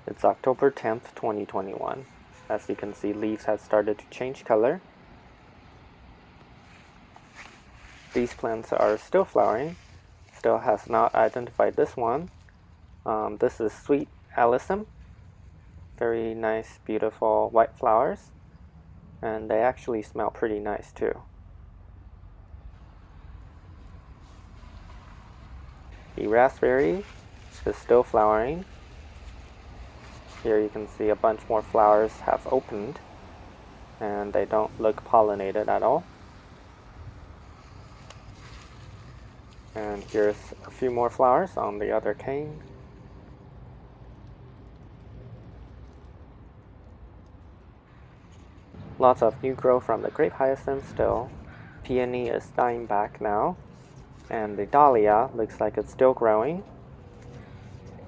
It's October 10th, 2021. As you can see, leaves have started to change color. These plants are still flowering. Still has not identified this one. This is sweet alyssum. Very nice, beautiful white flowers. And they actually smell pretty nice too. The raspberry is still flowering. Here you can see a bunch more flowers have opened, and they don't look pollinated at all. And here's a few more flowers on the other cane. Lots of new growth from the grape hyacinth still. Peony is dying back now. And the dahlia looks like it's still growing.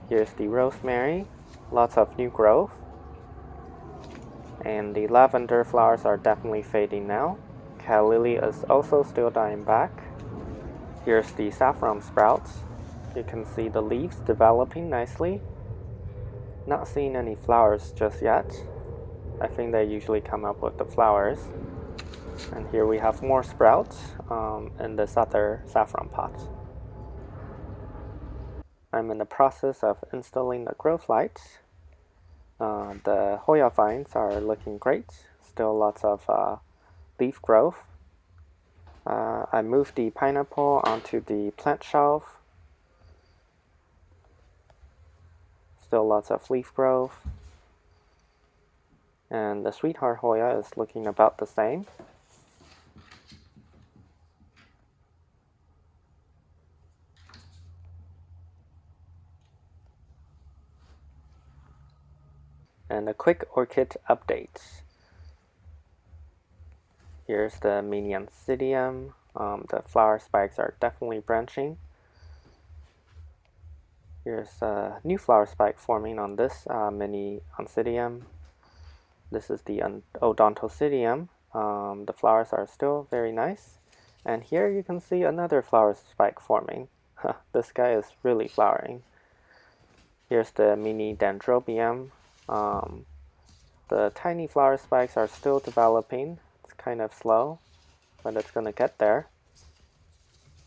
Here's the rosemary. Lots of new growth. And the lavender flowers are definitely fading now. Calla is also still dying back. Here's the saffron sprouts. You can see the leaves developing nicely. Not seeing any flowers just yet. I think they usually come up with the flowers. And here we have more sprouts in this other saffron pot. I'm in the process of installing the growth lights. The hoya vines are looking great. Still lots of leaf growth. I moved the pineapple onto the plant shelf. Still lots of leaf growth. And the sweetheart hoya is looking about the same. And a quick orchid update. Here's the mini oncidium. The flower spikes are definitely branching. Here's a new flower spike forming on this mini oncidium. This is the Odontocidium. The flowers are still very nice. And here you can see another flower spike forming. This guy is really flowering. Here's the mini dendrobium. The tiny flower spikes are still developing. It's kind of slow, but it's going to get there.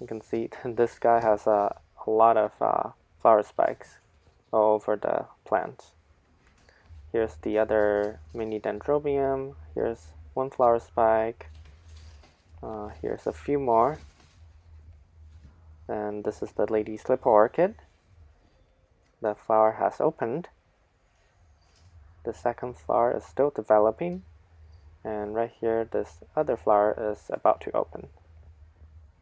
You can see this guy has a lot of flower spikes all over the plant. Here's the other mini dendrobium. Here's one flower spike. Here's a few more. And this is the lady slipper orchid. The flower has opened. The second flower is still developing. And right here, this other flower is about to open.